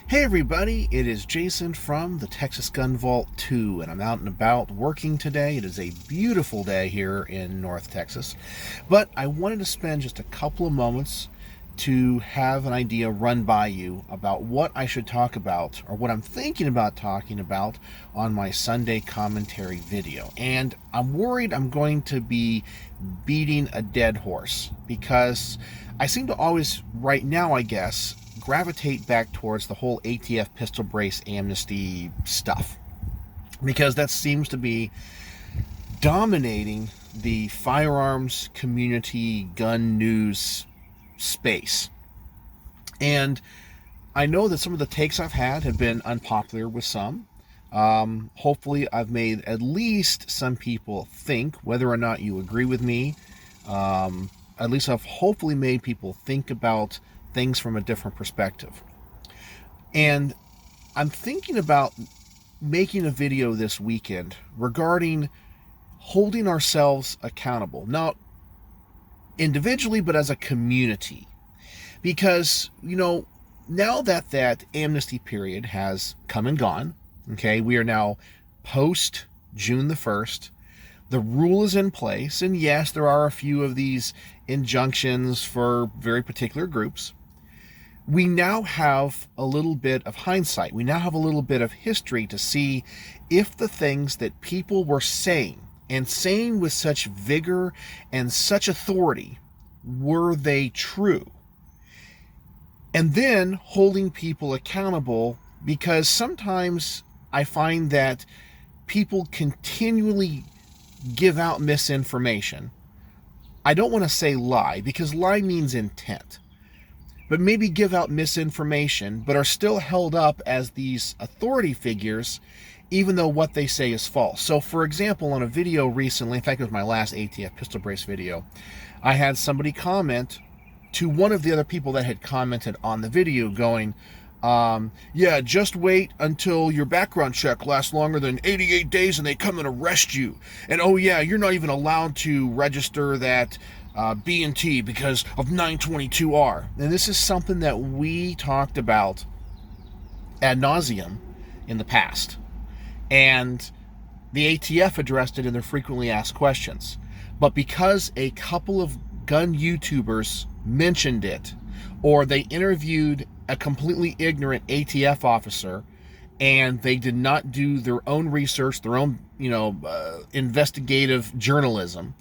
Hey everybody, it is Jason from the Texas Gun Vault 2, and I'm out and about working today. It is a beautiful day here in North Texas, but I wanted to spend just a couple of moments to have an idea run by you about what I should talk about, or what I'm thinking about talking about on my Sunday commentary video. And I'm worried I'm going to be beating a dead horse, because I seem to always, right now I guess, gravitate back towards the whole ATF pistol brace amnesty stuff, because that seems to be dominating the firearms community gun news space. And I know that some of the takes I've had have been unpopular with some. Hopefully I've made at least some people think, whether or not you agree with me. At least I've hopefully made people think about things from a different perspective. And I'm thinking about making a video this weekend regarding holding ourselves accountable, not individually, but as a community. Because, now that amnesty period has come and gone, okay, we are now post June the 1st. The rule is in place, and yes, there are a few of these injunctions for very particular groups. We now have a little bit of hindsight. We now have a little bit of history to see if the things that people were saying, and saying with such vigor and such authority, were they true? And then holding people accountable, because sometimes I find that people continually give out misinformation. I don't want to say lie, because lie means intent. But maybe give out misinformation, but are still held up as these authority figures, even though what they say is false. So, for example, on a video recently, in fact, it was my last ATF pistol brace video, I had somebody comment to one of the other people that had commented on the video going, yeah, just wait until your background check lasts longer than 88 days and they come and arrest you. And oh yeah, you're not even allowed to register that B&T because of 922R. And this is something that we talked about ad nauseum in the past. And the ATF addressed it in their frequently asked questions. But because a couple of gun YouTubers mentioned it, or they interviewed a completely ignorant ATF officer, and they did not do their own research, their own, investigative journalism,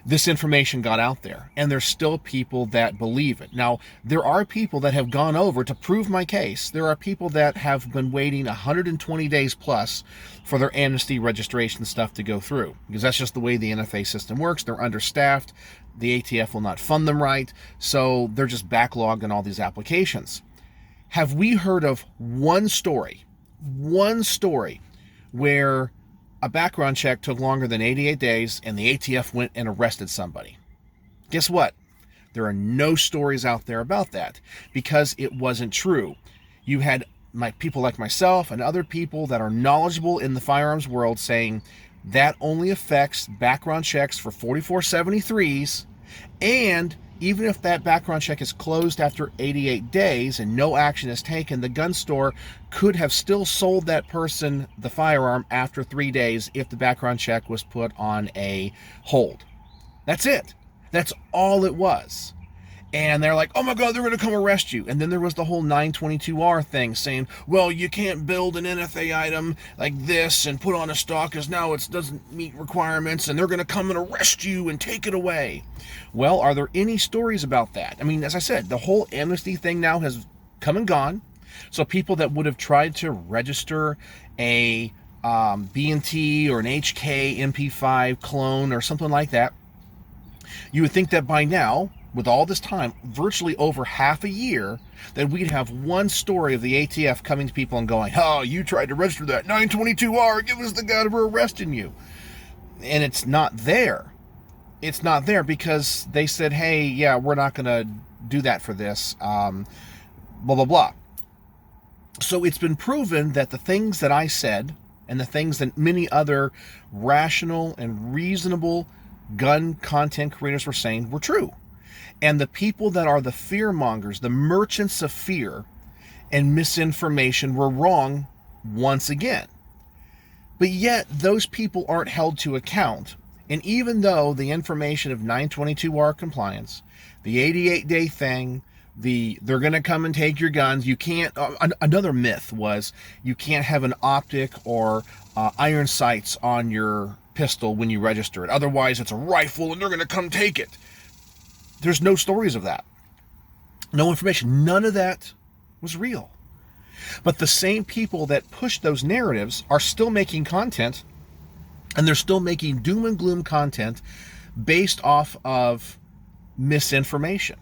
this information got out there, and there's still people that believe it. Now, there are people that have gone over to prove my case. There are people that have been waiting 120 days plus for their amnesty registration stuff to go through, because that's just the way the NFA system works. They're understaffed. The ATF will not fund them right, so they're just backlogged in all these applications. Have we heard of one story where a background check took longer than 88 days and the ATF went and arrested somebody? Guess what? There are no stories out there about that, because it wasn't true. You had people like myself and other people that are knowledgeable in the firearms world saying that only affects background checks for 4473s, and even if that background check is closed after 88 days and no action is taken, the gun store could have still sold that person the firearm after 3 days if the background check was put on a hold. That's it. That's all it was. And they're like, oh my God, they're going to come arrest you. And then there was the whole 922R thing saying, well, you can't build an NFA item like this and put on a stock because now it doesn't meet requirements, and they're going to come and arrest you and take it away. Well, are there any stories about that? I mean, as I said, the whole amnesty thing now has come and gone. So people that would have tried to register a B&T or an HK MP5 clone or something like that, you would think that by now, with all this time, virtually over half a year, that we'd have one story of the ATF coming to people and going, oh, you tried to register that 922R, give us the guy, we're arresting you. And it's not there. It's not there because they said, hey, yeah, we're not going to do that for this, blah, blah, blah. So it's been proven that the things that I said and the things that many other rational and reasonable gun content creators were saying were true. And the people that are the fear mongers, the merchants of fear, and misinformation were wrong once again. But yet, those people aren't held to account. And even though the information of 922R compliance, the 88-day thing, they're going to come and take your guns, you can't, another myth was you can't have an optic or iron sights on your pistol when you register it. Otherwise, it's a rifle and they're going to come take it. There's no stories of that. No information. None of that was real. But the same people that push those narratives are still making content, and they're still making doom and gloom content based off of misinformation.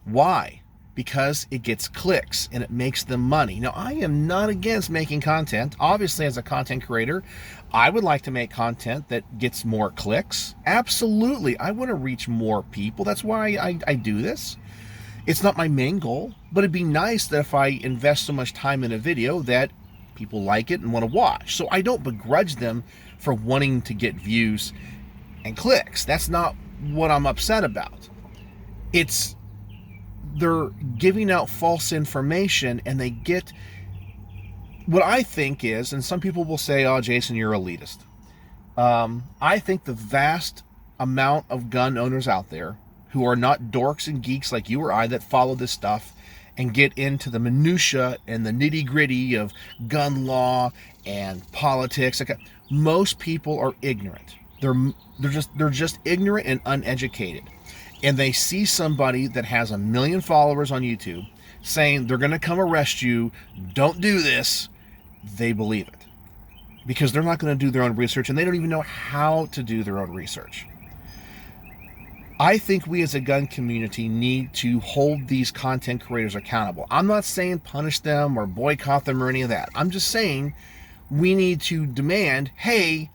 Why? Because it gets clicks and it makes them money. Now, I am not against making content. Obviously, as a content creator, I would like to make content that gets more clicks. Absolutely. I want to reach more people. That's why I do this. It's not my main goal, but it'd be nice that if I invest so much time in a video that people like it and want to watch. So I don't begrudge them for wanting to get views and clicks. That's not what I'm upset about. It's they're giving out false information, and they get what I think is, and some people will say, oh, Jason, you're elitist. I think the vast amount of gun owners out there who are not dorks and geeks like you or I that follow this stuff and get into the minutia and the nitty-gritty of gun law and politics. Most people are ignorant. They're just ignorant and uneducated. And they see somebody that has 1 million followers on YouTube saying they're going to come arrest you, don't do this. They believe it because they're not going to do their own research, and they don't even know how to do their own research. I think we as a gun community need to hold these content creators accountable. I'm not saying punish them or boycott them or any of that. I'm just saying we need to demand, hey,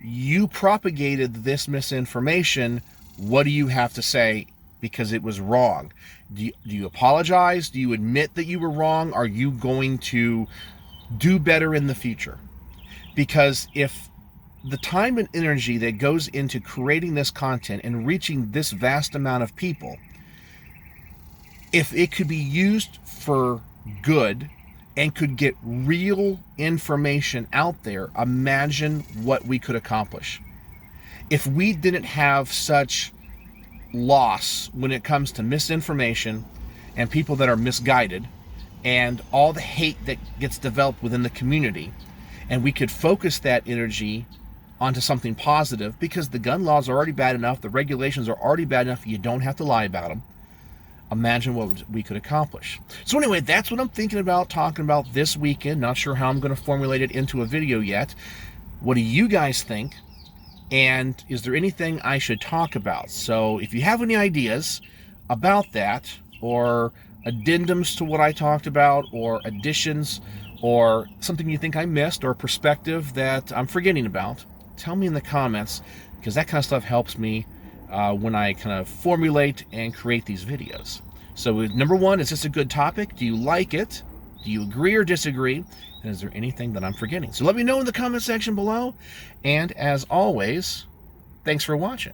you propagated this misinformation. What do you have to say? Because it was wrong. Do you apologize? Do you admit that you were wrong? Are you going to do better in the future? Because if the time and energy that goes into creating this content and reaching this vast amount of people, if it could be used for good and could get real information out there, imagine what we could accomplish. If we didn't have such loss when it comes to misinformation and people that are misguided and all the hate that gets developed within the community, and we could focus that energy onto something positive, because the gun laws are already bad enough, the regulations are already bad enough, you don't have to lie about them. Imagine what we could accomplish. So anyway, that's what I'm thinking about talking about this weekend. Not sure how I'm going to formulate it into a video yet. What do you guys think? And is there anything I should talk about? So if you have any ideas about that, or addendums to what I talked about, or additions, or something you think I missed, or perspective that I'm forgetting about, tell me in the comments, because that kind of stuff helps me when I kind of formulate and create these videos. So number one, is this a good topic? Do you like it? Do you agree or disagree? And is there anything that I'm forgetting? So let me know in the comment section below. And as always, thanks for watching.